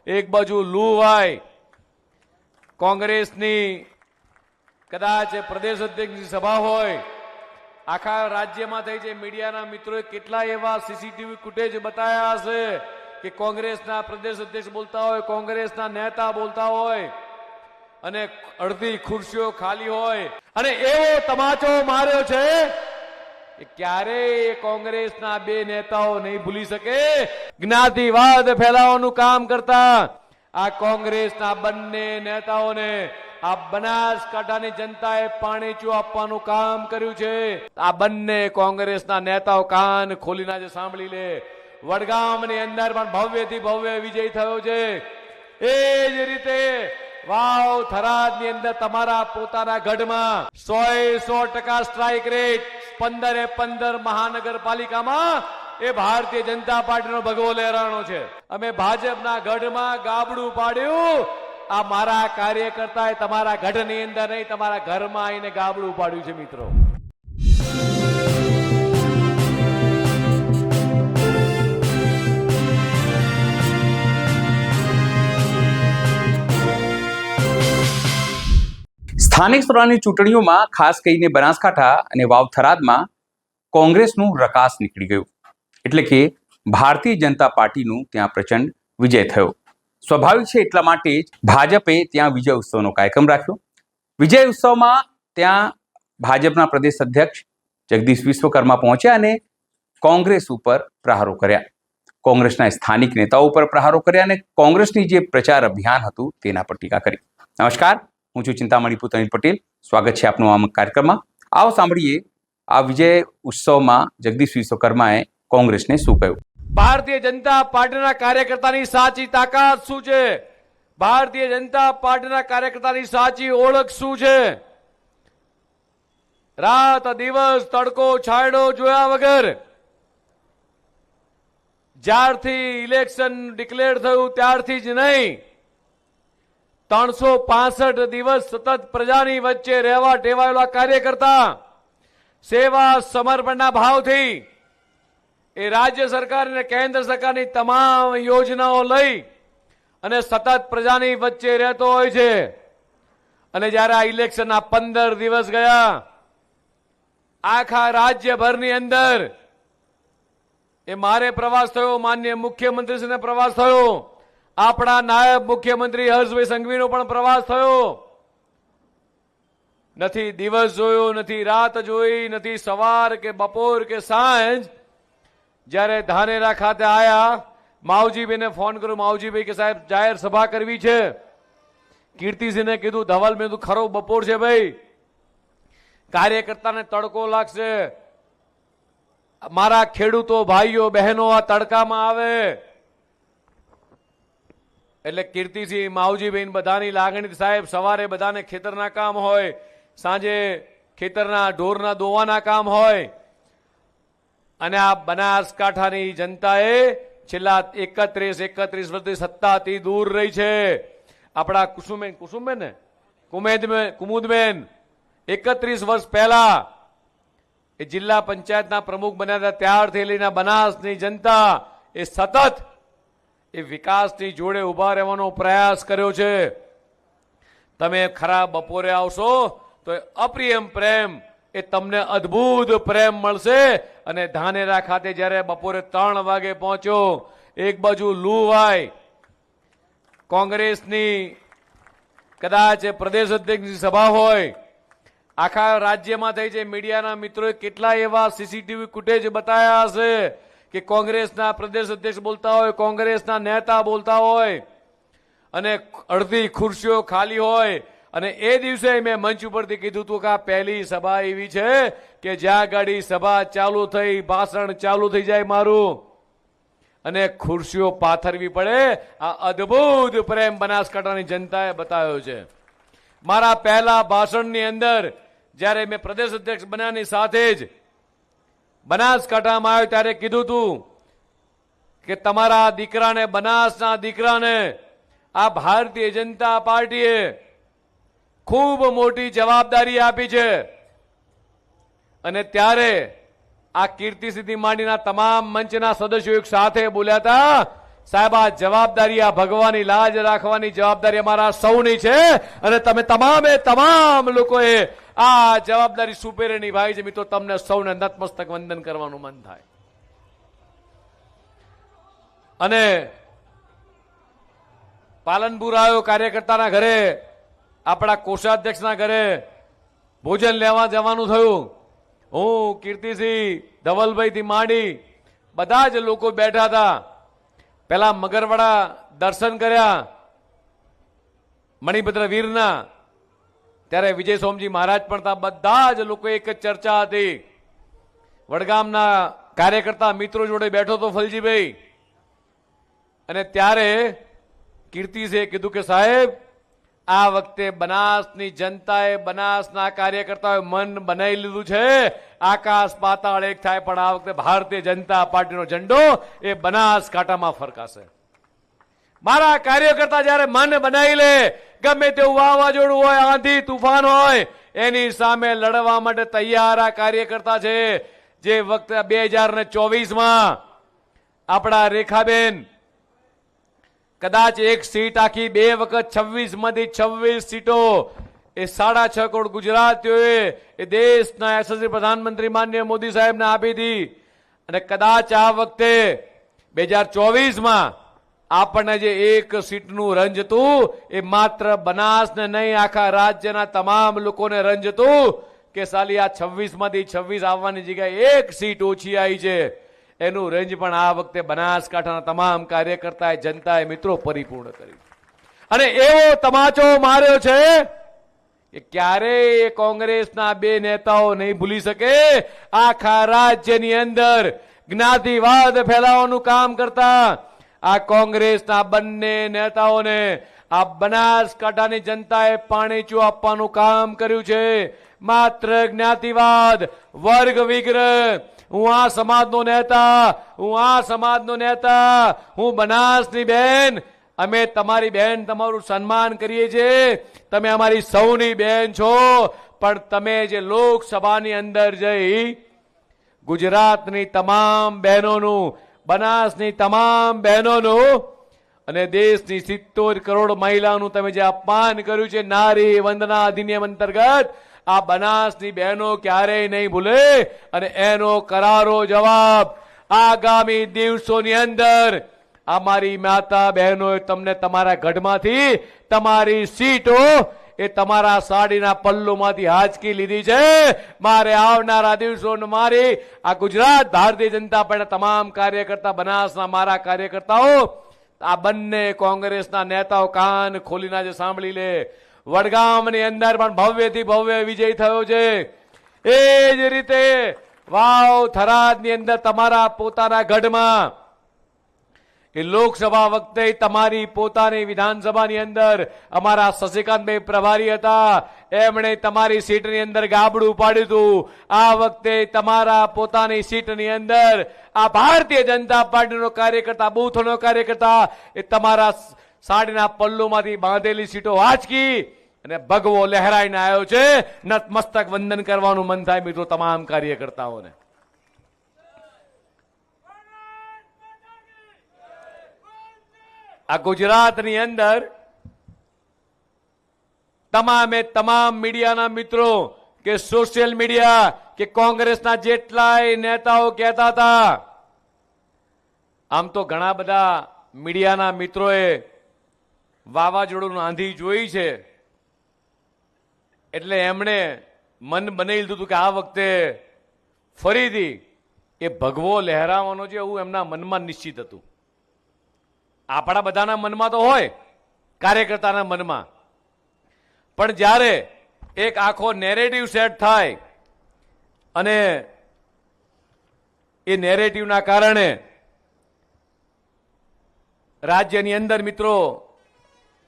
એક બાજુ લૂવાય કોંગ્રેસની કદાચ પ્રદેશ અધ્યક્ષની સભા હોય, આખા રાજ્યમાં થઈ છે। મીડિયાના મિત્રોએ કેટલા એવા સીસીટીવી ફૂટેજ બતાવ્યા હશે કે કોંગ્રેસના પ્રદેશ અધ્યક્ષ બોલતા હોય, કોંગ્રેસના નેતા બોલતા હોય અને અડધી ખુરશીઓ ખાલી હોય અને એવો તમાચો માર્યો છે કે ક્યારેય કોંગ્રેસના બે નેતાઓ નહીં ભૂલી શકે। જ્ઞાતિવાદ ફેલાવવાનું કામ કરતા આ કોંગ્રેસના બંને નેતાઓને આ બનાસકાંઠાની જનતાએ પાણીચું આપવાનું કામ કર્યું છે। આ બંને કોંગ્રેસના નેતાઓ કાન ખોલીને આજે સાંભળી લે, વડગામની અંદર પણ ભવ્યથી ભવ્ય વિજય થયો છે। એ જ રીતે વાવ થરાદની અંદર તમારા પોતાના ગઢમાં 100% સ્ટ્રાઇક રેટ, 15 મહાનગરપાલિકામાં એ ભારતીય જનતા પાર્ટીનો ભગવો લહેરાણો છે। અમે ભાજપના ગઢમાં ગાબડું પાડ્યું, આ મારા કાર્યકર્તાએ તમારા ગઢની અંદર નહીં, તમારા ઘરમાં આવીને ગાબડું પાડ્યું છે। મિત્રો, સ્થાનિક સ્વરાજની ચૂંટણીઓમાં ખાસ કરીને બનાસકાંઠા અને વાવ થરાદમાં કોંગ્રેસનું રકાસ નીકળી ગયું, એટલે કે ભારતીય જનતા પાર્ટીનું ત્યાં પ્રચંડ વિજય થયો। સ્વાભાવિક છે, એટલા માટે જ ભાજપે ત્યાં વિજય ઉત્સવનો કાર્યક્રમ રાખ્યો। વિજય ઉત્સવમાં ત્યાં ભાજપના પ્રદેશ અધ્યક્ષ જગદીશ વિશ્વકર્મા પહોંચ્યા અને કોંગ્રેસ ઉપર પ્રહારો કર્યા, કોંગ્રેસના સ્થાનિક નેતાઓ ઉપર પ્રહારો કર્યા અને કોંગ્રેસની જે પ્રચાર અભિયાન હતું તેના પર ટીકા કરી। નમસ્કાર, હું છું ચિંતામણી પુતણી પટેલ, સ્વાગત છે આપનું આ કાર્યક્રમમાં। આવો સાંભળીએ આ વિજય ઉત્સવમાં જગદીશ વિશ્વકર્માએ કોંગ્રેસને શું કહ્યું। ભારતીય જનતા પાર્ટીના કાર્યકર્તાની સાચી તાકાત શું છે, ભારતીય જનતા પાર્ટીના કાર્યકર્તાની સાચી ઓળખ શું છે? રાત દિવસ તડકો છાંયડો જોયા વગર જ્યારથી ઇલેક્શન ડિક્લેર થયું ત્યારથી જ નહીં, 365 દિવસ સતત પ્રજાની વચ્ચે રહેવા ટેવાયેલા કાર્યકર્તા સેવા સમર્પણના ભાવથી એ રાજ્ય સરકાર અને કેન્દ્ર સરકારની તમામ યોજનાઓ લઈ અને સતત પ્રજાની વચ્ચે રહેતો હોય છે। અને જ્યારે આ ઇલેક્શનના 15 દિવસ ગયા, આખા રાજ્યભરની અંદર એ મારે પ્રવાસ થયો, માનનીય મુખ્યમંત્રીશ્રીનો પ્રવાસ થયો, આપણા નાયબ મુખ્યમંત્રી હર્ષભાઈ સંઘવીનો પણ પ્રવાસ થયો। નથી દિવસ જોયો, નથી રાત જોઈ, નથી સવાર કે બપોર કે સાંજ। જ્યારે ધાનેરા ખાતે આયા, માવજીભાઈને ફોન કર્યો, માવજીભાઈ કે સાહેબ જાહેર સભા કરવી છે। કીર્તિસિંહને કીધું, ધવલ મેં કીધું ખરો બપોર છે ભાઈ, કાર્યકર્તાને તડકો લાગશે, મારા ખેડૂતો ભાઈઓ બહેનો આ તડકામાં આવે એટલે કીર્તિસિંહ માવજીભાઈ બધાની લાગણી, સાહેબ સવારે બધાને ખેતરના કામ હોય, સાંજે ખેતરના ઢોરના દોવાના કામ હોય અને આ બનાસકાંઠાની જનતાએ છેલ્લા 31 વર્ષથી સત્તાથી દૂર રહી છે। આપણા કુસુમબેન ને કુમુદબેન 31 વર્ષ પહેલા એ જિલ્લા પંચાયતના પ્રમુખ બન્યા હતા, ત્યારથી લઈને બનાસની જનતા એ સતત એ વિકાસની જોડે ઉભા રહેવાનો પ્રયાસ કર્યો છે। તમે ખરા બપોરે આવશો તો અપ્રિયમ પ્રેમ એ તમને અદ્ભુત પ્રેમ મળશે। અને ધાનેરા ખાતે જ્યારે બપોરે 3 વાગે પહોંચ્યો, એક બાજુ લૂવાય કોંગ્રેસની કદાચ પ્રદેશ અધ્યક્ષની સભા હોય, આખા રાજ્યમાં થઈ છે। મીડિયાના મિત્રોએ કેટલા એવા સીસીટીવી ફૂટેજ બતાવ્યા હશે કે કોંગ્રેસના પ્રદેશ અધ્યક્ષ બોલતા હોય, કોંગ્રેસના નેતા બોલતા હોય અને અડધી ખુરશીઓ ખાલી હોય। અને એ દિવસે મેં મંચ ઉપરથી કીધું હતું કે આ પહેલી સભા એવી છે કે જ્યાં ગાડી સભા ચાલુ થઈ, ભાષણ ચાલુ થઈ જાય મારું અને ખુરશીઓ પાથરવી પડે। આ અદ્ભુત પ્રેમ બનાસકાંઠાની જનતાએ બતાવ્યો છે। મારા પહેલા ભાષણની અંદર જ્યારે મેં પ્રદેશ અધ્યક્ષ બન્યાની સાથે જ બનાસકાંઠામાં આવ્યો ત્યારે કીધું હતું કે તમારા દીકરાને, બનાસના દીકરાને આ ભારતીય જનતા પાર્ટીએ ખૂબ મોટી જવાબદારી આપી છે। અને ત્યારે આ કીર્તિસિંહથી માંડીના તમામ મંચના સદસ્યો એક સાથે બોલ્યા હતા સાહેબ, આ જવાબદારી, આ ભગવાનની લાજ રાખવાની જવાબદારી અમારા સૌની છે અને તમે તમામ લોકોએ આ જવાબદારી સુપેરે નિભાવી છે. મિત્રો, તમને સૌને નતમસ્તક વંદન કરવાનું મન થાય. અને પાલનપુર આવ્યો, કાર્યકર્તાના ઘરે, આપણા કોષાધ્યક્ષના ઘરે ભોજન લેવા જવાનું થયું. હું, કીર્તિસિંહ, ધવલભાઈ થી માંડી બધા જ લોકો બેઠા હતા. પેલા મગરવાડા દર્શન કર્યા મણિભદ્ર વીરના, ત્યારે વિજય સોમજી મહારાજ પણ હતા. બધા જ લોકો એક જ ચર્ચા હતી. વડગામના કાર્યકર્તા મિત્રો જોડે બેઠો તો ફલજીભાઈ, અને ત્યારે કીર્તિસિંહે કીધું કે સાહેબ, આ વખતે બનાસની જનતાએ, બનાસના કાર્યકર્તાઓએ મન બનાવી લીધું છે, આકાશ પાતાળ એક થાય, પણ આ વખતે ભારતીય જનતા પાર્ટીનો ઝંડો એ બનાસકાંઠામાં ફરકાશે. મારા કાર્યકર્તા જ્યારે મન બનાવી લે, ગમે તેવું વાવાઝોડું હોય, આંધી તુફાન હોય, એની સામે લડવા માટે તૈયાર આ કાર્યકર્તા છે. જે વખતે 2024માં આપણા રેખાબેન કદાચ એક સીટ આખી 2 વખત 26 માંથી 26 સીટો એ 6.5 કરોડ ગુજરાતીઓએ એ દેશના યશસ્વી પ્રધાનમંત્રી માનનીય મોદી સાહેબને આપી હતી. અને કદાચ આ વખતે 2024માં આપણને જે એક સીટનું રંજ હતું એ માત્ર બનાસને નહીં, આખા રાજ્યના તમામ લોકોને રંજ હતું કે સાલી આ 26 માંથી 26 આવવાની જગ્યાએ એક સીટ ઓછી આવી છે. એનું રેન્જ પણ આ વખતે બનાસકાંઠાના તમામ કાર્યકર્તાએ, જનતાએ, મિત્રો પરિપૂર્ણ કર્યું. અને એવો તમાચો માર્યો છે કે ક્યારેય કોંગ્રેસના 2 નેતાઓ નહીં ભૂલી શકે. આખા રાજ્યની અંદર જ્ઞાતિવાદ ફેલાવવાનું કામ કરતા આ કોંગ્રેસના બંને નેતાઓને આ બનાસકાંઠાની જનતાએ પાણીચું આપવાનું કામ કર્યું છે. માત્ર જ્ઞાતિવાદ, વર્ગ વિગ્રહ, હું આ સમાજનો નેતા, હું આ સમાજનો નેતા, હું બનાસની બેન, અમે તમારી બેન, તમારું સન્માન કરીએ છીએ, તમે અમારી સૌની બેન છો, પણ તમે જે લોકસભાની અંદર જઈ ગુજરાતની તમામ બહેનોનું, બનાસની તમામ બહેનોનું અને દેશની 70 કરોડ મહિલાઓનું તમે જે અપમાન કર્યું છે નારી વંદના અધિનિયમ અંતર્ગત, આ બનાસની બહેનો ક્યારેય નહીં ભૂલે. અને એનો કરારો જવાબ આગામી દિવસોની અંદર અમારી માતા બહેનોએ તમને તમારા ગઢમાંથી તમારી સીટો એ તમારા સાડીના પલ્લુમાંથી હાંચકી લીધી છે. મારે આવનારા દિવસોમાં મારી આ ગુજરાત ભારતીય જનતા પાર્ટીના તમામ કાર્યકર્તા, બનાસના મારા કાર્યકર્તાઓ, આ બંને કોંગ્રેસના નેતાઓ કાન ખોલીને આજે સાંભળી લે. વડગામની અંદર પણ ભવ્યથી ભવ્ય વિજય થયો છે. એ જ રીતે વાવ થરાદની અંદર તમારા પોતાના ગઢમાં એ લોકસભા વખતે તમારી પોતાની વિધાનસભાની અંદર અમારા શશિકાંતભાઈ પ્રભારી હતા, એમણે તમારી સીટની અંદર ગાબડું પાડ્યું હતું. આ વખતે તમારા પોતાની સીટની અંદર આ ભારતીય જનતા પાર્ટીનો કાર્યકર્તા, બૂથનો કાર્યકર્તા એ તમારા સાડીના પલ્લુમાંથી બાંધેલી સીટો વાંચકી અને ભગવો લહેરાઈને આવ્યો છે. નતમસ્તક વંદન કરવાનું મન થાય મિત્રો તમામ કાર્યકર્તાઓને. આ ગુજરાતની અંદર તમામ મીડિયાના મિત્રો કે સોશિયલ મીડિયા કે કોંગ્રેસના જેટલાય નેતાઓ કહેતા હતા, આમ તો ઘણા બધા મીડિયાના મિત્રોએ વાવાઝોડું આંધી જોઈ છે, એટલે એમણે મન બનાવી લીધું હતું કે આ વખતે ફરીથી એ ભગવો લહેરાવાનો છે એવું એમના મનમાં નિશ્ચિત હતું. આપણા બધાના મનમાં તો હોય, કાર્યકર્તાના મનમાં, પણ જ્યારે એક આખો નેરેટિવ સેટ થાય અને એ નેરેટિવના કારણે રાજ્યની અંદર મિત્રો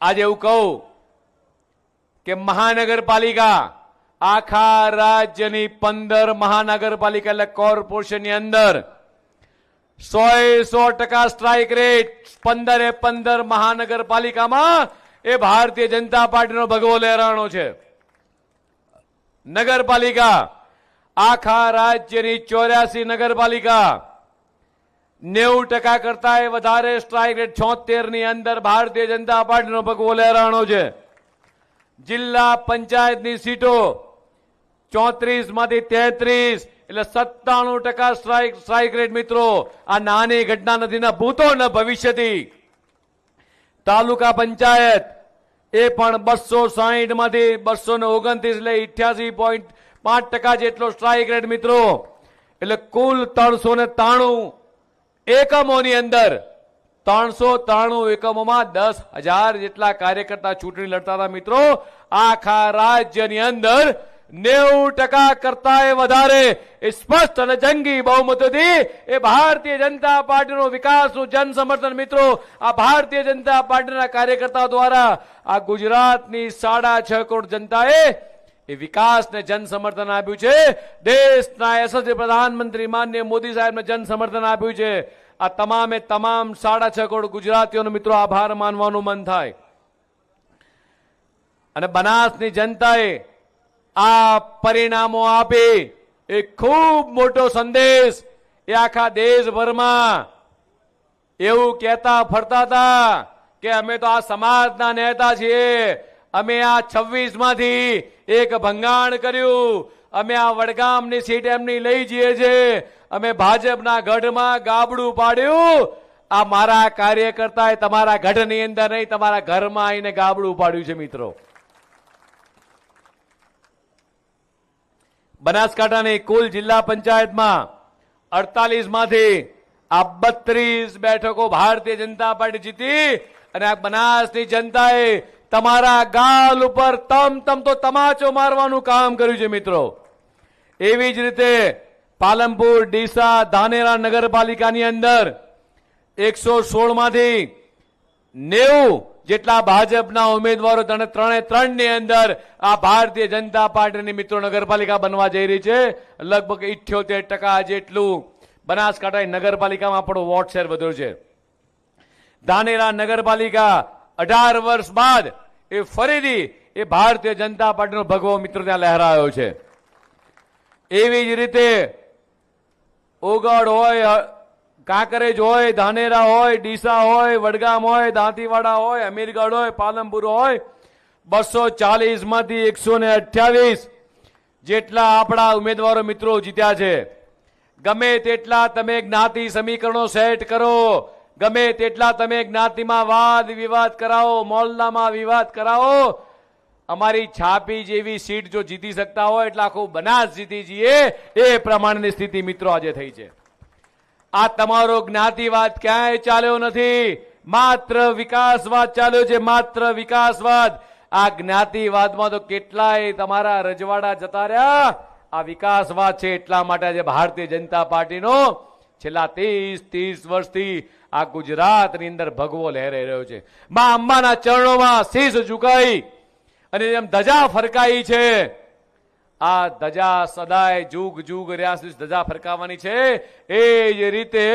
આજે એવું કહું કે મહાનગરપાલિકા, આખા રાજ્યની 15 મહાનગરપાલિકા એટલે કોર્પોરેશનની અંદર 100% સ્ટ્રાઇક રેટ 15 મહાનગરપાલિકામાં એ ભારતીય જનતા પાર્ટીનો ભગવો લહેરાણો છે. નગરપાલિકા, આખા રાજ્યની 84 નગરપાલિકા 90% કરતા વધારે સ્ટ્રાઇક રેટ 76 ની અંદર ભારતીય જનતા પાર્ટીનો ભગવો લહેરાણો છે. જિલ્લા પંચાયતની સીટો 34 માંથી 33 એટલે 97% સ્ટ્રાઇક રેટ. મિત્રો આ નાની ઘટના નથી, ના ભૂતો ન ભવિષ્યથી. તાલુકા પંચાયત એ પણ 260 માંથી 229 એટલે 88.5% જેટલો સ્ટ્રાઇક રેટ. મિત્રો એટલે કુલ 393 એકમોની અંદર 393 એકમોમાં 10,000 જેટલા કાર્યકર્તા ચૂંટણી લડતા હતા. મિત્રો આખા રાજ્યની અંદર 90% કરતા વધારે સ્પષ્ટ અને જંગી બહુમતીથી એ ભારતીય જનતા પાર્ટીનો વિકાસનું જન સમર્થન. મિત્રો આ ભારતીય જનતા પાર્ટીના કાર્યકર્તાઓ દ્વારા આ ગુજરાતની 6.5 કરોડ જનતાએ એ વિકાસને જન સમર્થન આપ્યું છે. દેશના યશસ્વી પ્રધાનમંત્રી માનનીય મોદી સાહેબને જન સમર્થન આપ્યું છે. આ તમામે તમામ 6.5 કરોડ ગુજરાતીઓનો મિત્રો આભાર માનવાનું મન થાય. અને બનાસની જનતાએ આ પરિણામો આપી એક ખૂબ મોટો સંદેશ એ આખા દેશભરમાં એવું કહેતા ફરતા હતા કે અમે તો આ સમાજના નેતા છીએ, અમે આ 26 માંથી એક ભંગાણ કર્યું, અમે આ વડગામની સીટ એમની લઈ જઈએ છીએ, અમે ભાજપના ગઢમાં ગાબડું પાડ્યું. આ મારા કાર્યકર્તાએ તમારા ગઢની અંદર નહીં, તમારા ઘરમાં આવીને ગાબડું પાડ્યું છે. મિત્રો બનાસકાંઠાની કુલ જિલ્લા પંચાયતમાં 48 માંથી આ 32 બેઠકો ભારતીય જનતા પાર્ટી જીતી. અને આ બનાસની જનતાએ તમારા ગાલ ઉપર તમ તો તમાચો મારવાનું કામ કર્યું છે. મિત્રો એવી જ રીતે પાલનપુર, ડીસા, ધાનેરા નગરપાલિકાની અંદર 116 માંથી 90 જેટલા ભાજપના ઉમેદવારો ત્રણે ની અંદર આ ભારતીય જનતા પાર્ટીની મિત્રો નગરપાલિકા બનવા જઈ રહી છે. લગભગ 78% જેટલું બનાસકાંઠા નગરપાલિકામાં આપણો વોટ શેર વધ્યો છે. ધાનેરા નગરપાલિકા 18 વર્ષ બાદ એ ફરીથી એ ભારતીય જનતા પાર્ટીનો ભગવો મિત્રો ત્યાં લહેરાયો છે. એવી જ રીતે ઓગળ હોય, કાંકરેજ હોય, ધાનેરા હોય, ડીસા હોય, વડગામ હોય, દાંતીવાડા હોય, અમીરગઢ હોય, પાલનપુર હોય, 240 માંથી 128 જેટલા આપણા ઉમેદવારો મિત્રો જીત્યા છે. ગમે તેટલા તમે જ્ઞાતિ સમીકરણો સેટ કરો, ગમે તેટલા તમે જ્ઞાતિમાં વાદ વિવાદ કરાવો, મોહલ્લામાં વિવાદ કરાવો, અમારી છાપી જેવી સીટ જો જીતી શકતા હોય એટલે આખું બનાસ જીતી જઈએ એ પ્રમાણેની સ્થિતિ મિત્રો આજે થઈ છે. આ તમારો જ્ઞાતિવાદ ક્યાંય ચાલ્યો નથી, માત્ર વિકાસવાદ ચાલ્યો છે, માત્ર વિકાસવાદ. આ જ્ઞાતિવાદમાં તો કેટલાય તમારા રજવાડા જતા રહ્યા. આ વિકાસવાદ છે એટલા માટે આજે ભારતીય જનતા પાર્ટીનો છેલ્લા 30 વર્ષથી આ ગુજરાતની અંદર ભગવો લહેરાઈ રહ્યો છે. મા અંબાના ચરણોમાં શીશ ઝુકાઈ અને જેમ ધજા ફરકાઈ છે, આ ધજા સદાય જુગ જુગ રહ્યા સુધી ધજા ફરકાવવાની છે. એ જ રીતે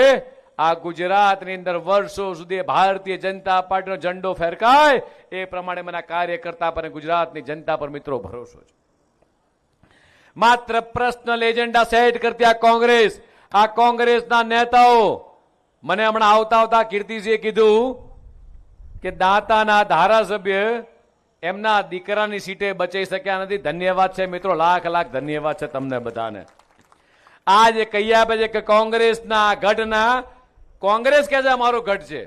આ ગુજરાતની અંદર વર્ષો સુધી ભારતીય જનતા પાર્ટીનો ઝંડો ફરકાય એ પ્રમાણે મને કાર્યકર્તા પર ગુજરાતની જનતા પર મિત્રો ભરોસો છે. માત્ર પર્સનલ એજન્ડા સેટ કરતી આ કોંગ્રેસના નેતાઓ, મને હમણાં આવતા કીર્તિસિંહે કીધું કે દાંતાના ધારાસભ્ય એમના દીકરાની સીટે બચાઈ શક્યા નથી. ધન્યવાદ છે મિત્રો, લાખ ધન્યવાદ છે તમને બધાને. આજે કહી આપે છે કે કોંગ્રેસના ગઢના, કોંગ્રેસ કે છે અમારો ગઢ છે,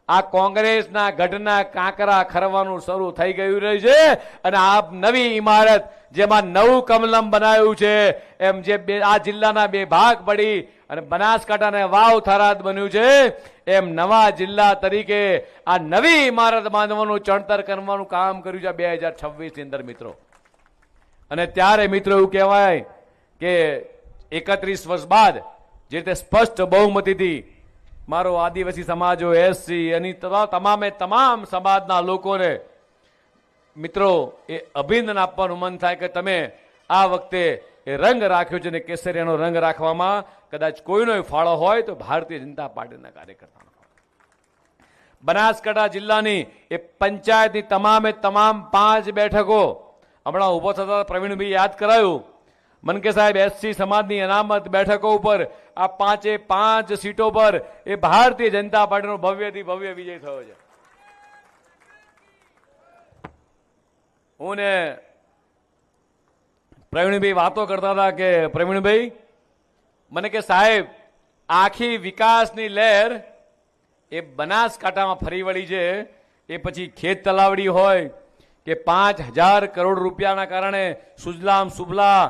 આ કોંગ્રેસના ગઢના કાંકરા ખરવાનું શરૂ થઈ ગયું રહ્યું છે. અને આ નવી ઇમારત જેમાં નવું કમલમ બનાવ્યું છે, એમ જે આ જિલ્લાના 2 ભાગ પડી અને બનાસકાંઠાને વાવ થરાદ બન્યું છે, એમ નવા જિલ્લા તરીકે આ નવી ઇમારત બાંધવાનું ચણતર કરવાનું કામ કર્યું છે 2026 ની અંદર મિત્રો. અને ત્યારે મિત્રો એવું કહેવાય કે 31 વર્ષ બાદ જે રીતે સ્પષ્ટ બહુમતીથી મારો આદિવાસી સમાજો, એસસી અને તમામ સમાજના લોકોને મિત્રો એ અભિનંદન આપવાનું મન થાય કે તમે આ વખતે એ રંગ રાખ્યો છે. ને કેસરિયાનો રંગ રાખવામાં કદાચ કોઈનો ફાળો હોય તો ભારતીય જનતા પાર્ટીના કાર્યકર્તાનો. બનાસકાંઠા જિલ્લાની એ પંચાયતની તમામ 5 બેઠકો હમણાં ઉભો થતા પ્રવીણભાઈ યાદ કરાયું. મનકે સાહેબ એસસી સમાજની અનામત બેઠકો ઉપર આ 5 સીટો પર એ ભારતીય જનતા પાર્ટીનો ભવ્યથી ભવ્ય વિજય થયો છે. હું ને પ્રવીણભાઈ વાતો કરતા હતા કે પ્રવીણભાઈ મને કે સાહેબ આખી વિકાસની લહેર એ બનાસકાંઠામાં ફરી વળી છે. એ પછી ખેત તલાવડી હોય કે 5,000 કરોડ રૂપિયાના કારણે સુજલામ સુફલા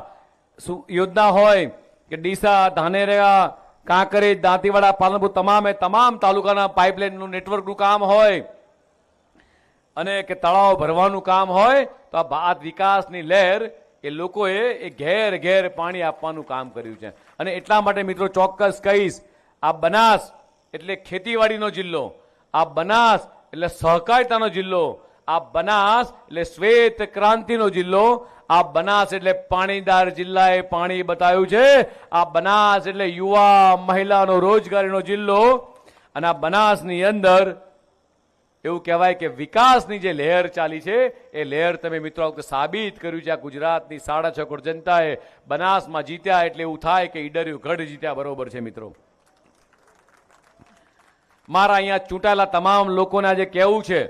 યોજના હોય કે ડીસા, ધાનેરા, કાંકરેજ, દાંતીવાડા, પાલનપુર તમામ તાલુકાના પાઇપલાઇનનું નેટવર્કનું કામ હોય અને કે તળાવ ભરવાનું કામ હોય તો આ વિકાસની લહેર એ લોકોએ એ ઘેર ઘેર પાણી આપવાનું કામ કર્યું છે. અને એટલા માટે મિત્રો ચોક્કસ કહીશ, આ બનાસ એટલે ખેતીવાડીનો જિલ્લો, આ બનાસ એટલે સહકારિતાનો જિલ્લો, આ બનાસ એટલે શ્વેત ક્રાંતિનો જિલ્લો, આ બનાસ એટલે પાણીદાર જિલ્લાએ પાણી બતાવ્યું છે, આ બનાસ એટલે યુવા મહિલાનો રોજગારીનો જિલ્લો. અને આ બનાસની અંદર એવું કહેવાય કે વિકાસની જે લહેર ચાલી છે એ લહેર તમે મિત્રો સાબિત કર્યું છે. આ ગુજરાતની 6.5 કરોડ જનતાએ બનાસમાં જીત્યા એટલે એવું થાય કે ઈડરિયું ગઢ જીત્યા બરોબર છે. મિત્રો મારા અહીંયા ચૂંટાયેલા તમામ લોકોને આજે કહેવું છે,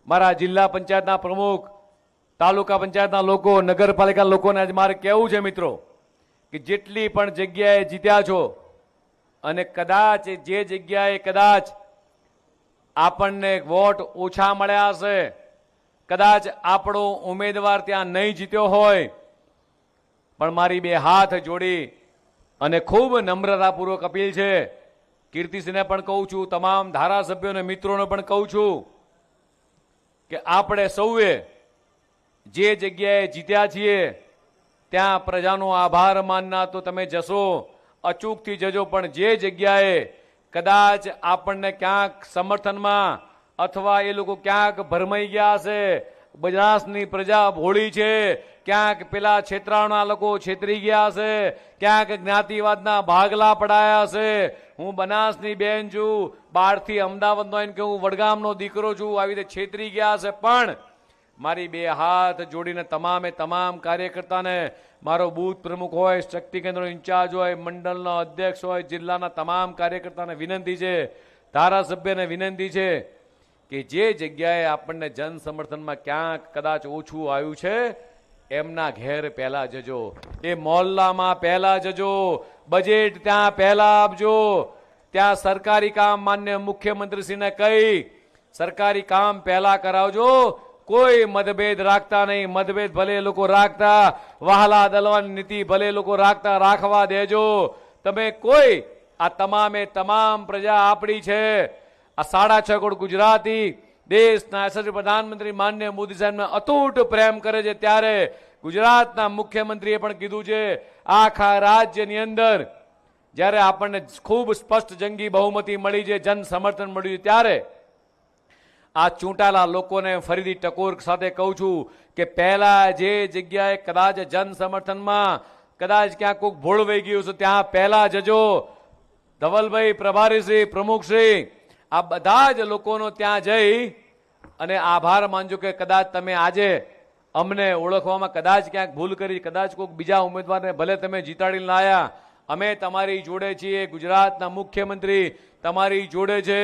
મારા જિલ્લા પંચાયતના પ્રમુખ, તાલુકા પંચાયતના લોકો, નગરપાલિકાના લોકોને આજે મારે કહેવું છે મિત્રો કે જેટલી પણ જગ્યાએ જીત્યા છો અને કદાચ જે જગ્યાએ કદાચ આપણને વોટ ઓછા મળ્યા હશે, કદાચ આપણો ઉમેદવાર ત્યાં નહીં જીત્યો હોય, પણ મારી બે હાથ જોડી અને ખૂબ નમ્રતાપૂર્વક અપીલ છે, કીર્તિસિંહને પણ કહું છું, તમામ ધારાસભ્યોને મિત્રોને પણ કહું છું કે આપણે સૌએ જે જગ્યાએ જીત્યા છીએ ત્યાં પ્રજાનો આભાર માનના તો તમે જશો, અચૂકથી જજો. પણ જે જગ્યાએ કદાચ આપણને ક્યાંક સમર્થનમાં અથવા એ લોકો ક્યાંક ભરમાઈ ગયા હશે, બનાસની પ્રજા ભોળી છે, ક્યાંક પેલા છેતરાણા લોકો છેતરી ગયા હશે, ક્યાંક જ્ઞાતિવાદના ભાગલા પડાયા હશે. હું બનાસની બેન છું, બહારથી અમદાવાદનો આવીને કે હું વડગામનો દીકરો છું, આવી રીતે છેતરી ગયા હશે. પણ મારી બે હાથ જોડીને તમામ કાર્યકર્તાને, મારો બૂથ પ્રમુખ હોય, શક્તિ કેન્દ્રનો ઇન્ચાર્જ હોય, મંડળનો અધ્યક્ષ હોય, જિલ્લાના તમામ કાર્યકર્તાને વિનંતી છે, ધારાસભ્યને વિનંતી છે કે જે જગ્યાએ આપણને જન સમર્થનમાં ક્યાંક કદાચ ઓછું આવ્યું છે એમના ઘેર પહેલા જજો, એ મોહલ્લામાં પહેલા જજો, બજેટ ત્યાં પહેલા આપજો, ત્યાં સરકારી કામ માન્ય મુખ્યમંત્રીશ્રીને કહી સરકારી કામ પહેલા કરાવજો. કોઈ મતભેદ રાખતા નહીં, મતભેદ ભલે લોકો રાખતા, વહાલા દલવાની નીતિ ભલે લોકો રાખવા દેજો. તમે કોઈ આ તમામ પ્રજા આપણી છે, આ 6.5 કરોડ ગુજરાતી દેશના યશસ્વી પ્રધાનમંત્રી માનનીય મોદી સાહેબને અતૂટ પ્રેમ કરે છે. ત્યારે ગુજરાતના મુખ્યમંત્રીએ પણ કીધું છે આખા રાજ્યની અંદર જ્યારે આપણને ખૂબ સ્પષ્ટ જંગી બહુમતી મળી છે, જન સમર્થન મળ્યું છે, ત્યારે આ ચૂંટાયેલા લોકોને ફરીથી ટકોર સાથે કહું છું કે પહેલા જે જગ્યાએ કદાચ જન સમર્થનમાં કદાચ ક્યાંક કોઈક ભૂલ વહી ગયું છે ત્યાં પહેલા જજો. ધવલભાઈ, પ્રભારીશ્રી, પ્રમુખશ્રી, આ બધા જ લોકોનો ત્યાં જઈ અને આભાર માનજો કે કદાચ તમે આજે અમને ઓળખવામાં કદાચ ક્યાંક ભૂલ કરી, કદાચ કોઈક બીજા ઉમેદવારને ભલે તમે જીતાડીને લાયા, અમે તમારી જોડે છીએ. ગુજરાતના મુખ્યમંત્રી તમારી જોડે છે,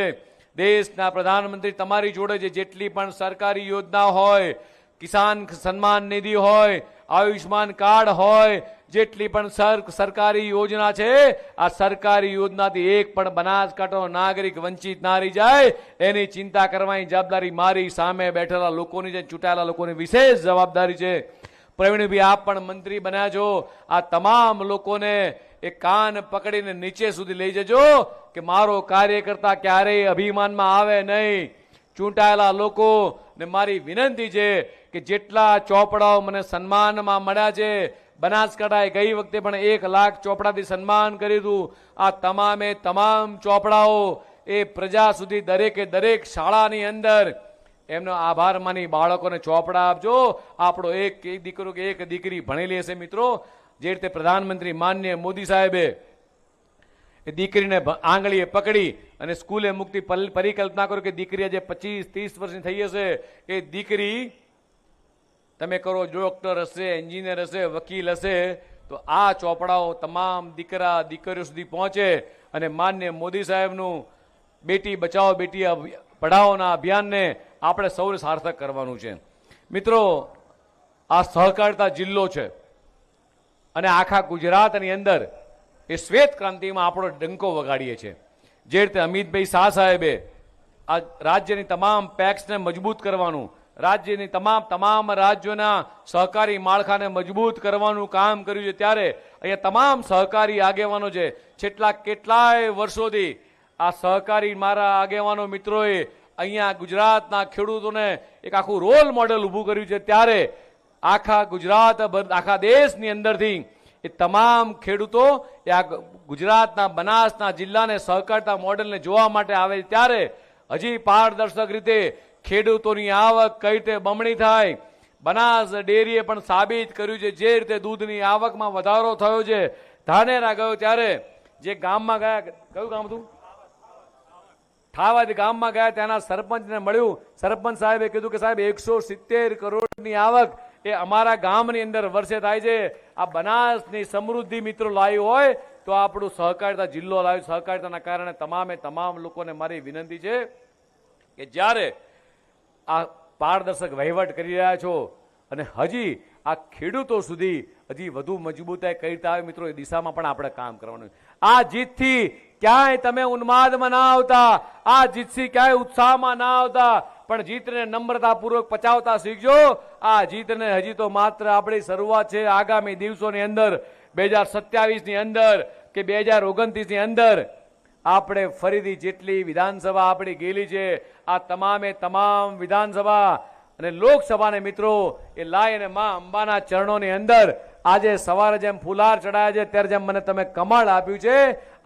દેશના પ્રધાનમંત્રી તમારી જોડે છે. જેટલી પણ સરકારી યોજના હોય, કિસાન સન્માન નિધિ હોય, આયુષ્માન કાર્ડ હોય, જેટલી પણ સરકારી યોજના છે, આ સરકારી યોજનાથી એક પણ બનાસકાંઠાનો નાગરિક વંચિત ના રહી જાય એની ચિંતા કરવાની જવાબદારી મારી સામે બેઠેલા લોકોની છે, ચૂંટાયેલા લોકોની વિશેષ જવાબદારી છે. પ્રવીણભાઈ, આપ પણ મંત્રી બન્યા છો, આ તમામ લોકોને એ કાન પકડીને નીચે સુધી લઈ જજો કે મારો કાર્યકર્તા ક્યારેય અભિમાનમાં આવે નહીં. ચૂંટાયેલા લોકો ને મારી વિનંતી છે કે જેટલા ચોપડાઓ મને સન્માનમાં મળ્યા છે, બનાસકાંઠાએ ગઈ વખતે પણ 1 લાખ ચોપડાથી સન્માન કર્યું હતું, આ તમામ ચોપડાઓ એ પ્રજા સુધી દરેક શાળાની અંદર એમનો આભાર માની બાળકોને ચોપડા આપજો. આપણો એક દીકરો કે એક દીકરી ભણેલી હશે મિત્રો, જે રીતે પ્રધાનમંત્રી માનનીય મોદી સાહેબે એ દીકરીને આંગળીએ પકડી અને સ્કૂલે મૂકતી પરિકલ્પના કરો કે દીકરી આજે 25-30 વર્ષની થઈ હશે, એ દીકરી તમે કરો, ડોક્ટર હશે, એન્જિનિયર હશે, વકીલ હશે, તો આ ચોપડાઓ તમામ દીકરા દીકરીઓ સુધી પહોંચે અને માન્ય મોદી સાહેબનું બેટી બચાવો બેટી પઢાઓના અભિયાનને આપણે સૌને સાર્થક કરવાનું છે. મિત્રો, આ સહકારિતા જિલ્લો છે અને આખા ગુજરાતની અંદર એ શ્વેત ક્રાંતિમાં આપણો ડંકો વગાડીએ છીએ. જે રીતે અમિતભાઈ શાહ સાહેબે આ રાજ્યની તમામ પેક્સને મજબૂત કરવાનું, રાજ્યની તમામ રાજ્યોના સહકારી માળખાને મજબૂત કરવાનું કામ કર્યું છે, ત્યારે અહીંયા તમામ સહકારી આગેવાનો છે. છેલ્લા કેટલાય વર્ષોથી આ સહકારી મારા આગેવાનો મિત્રોએ અહીંયા ગુજરાતના ખેડૂતોને એક આખું રોલ મોડેલ ઊભું કર્યું છે. ત્યારે આખા ગુજરાત આખા દેશની અંદરથી એ તમામ ખેડૂતો એ આ ગુજરાતના બનાસના જિલ્લાને સહકારિતા મોડેલને જોવા માટે આવે છે. ત્યારે હજી પારદર્શક રીતે ખેડૂતોની આવક કઈ રીતે બમણી થાય, બનાસ ડેરીએ પણ સાબિત કર્યું છે. જે રીતે દૂધની આવકમાં વધારો થયો છે, ધાનેરા ગયો ત્યારે જે ગામમાં ગયા, કયું ગામ હતું? ઠાવાદ ગામમાં ગયા, ત્યાંના સરપંચને મળ્યું. સરપંચ સાહેબે કીધું કે સાહેબ 170 કરોડની આવક એ અમારા ગામની અંદર વર્ષે થાય છે. આ બનાસની સમૃદ્ધિ મિત્રો લાવી હોય તો આપણું સહકારિતા જિલ્લો લાવ્યો. સહકારિતાના કારણે તમામ લોકોને મારી વિનંતી છે કે જ્યારે આ પારદર્શક વહીવટ કરી રહ્યા છો અને હજી આ ખેડૂતો સુધી હજી વધુ મજબૂતાઈ કઈ રીતે આવે મિત્રો, એ દિશામાં પણ આપણે કામ કરવાનું. આ જીતથી ક્યાંય તમે ઉન્માદમાં ના આવતા, આ જીતથી ક્યાંય ઉત્સાહમાં ના આવતા, પણ જીતને નમ્રતાપૂર્વક પચાવતા શીખજો. આ જીતને હજી તો માત્ર આપણી શરૂઆત છે. આગામી દિવસોની અંદર 2027ની અંદર કે 2029ની અંદર આપણે ફરીથી જેટલી વિધાનસભા આપણી ગયેલી છે, આ તમામ વિધાનસભા અને લોકસભાને મિત્રો એ લાઈ અને માં અંબાના ચરણોની અંદર આજે સવારે જેમ ફુલાર ચડાયા છે, ત્યારે જેમ મને તમે કમળ આપ્યું છે,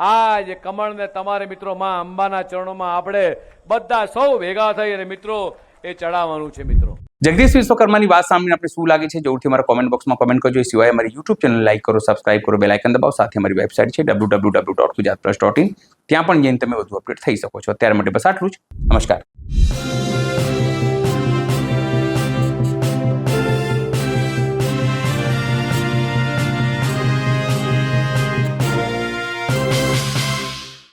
આ જે કમળને તમારે મિત્રો માં અંબાના ચરણોમાં આપણે બધા સૌ ભેગા થઈ અને મિત્રો એ ચડાવવાનું છે. મિત્રો, જગદીશ વિશ્વકર્માની વાત સાંભળીને આપણે શું લાગે છે જરૂરથી અમારા કોમેન્ટ બોક્સમાં કોમેન્ટ કરજો. એ સિવાય અમારી યુટ્યુબ ચેનલ લાઈક કરો, સબસ્ક્રાઇબ કરો, બેલ આઇકન દબાવો. સાથે અમારી વેબસાઇટ છે www.gujaratplus.in, ત્યાં પણ જઈને તમે વધુ અપડેટ થઈ શકો છો. અત્યારે માટે બસ આટલું જ. નમસ્કાર.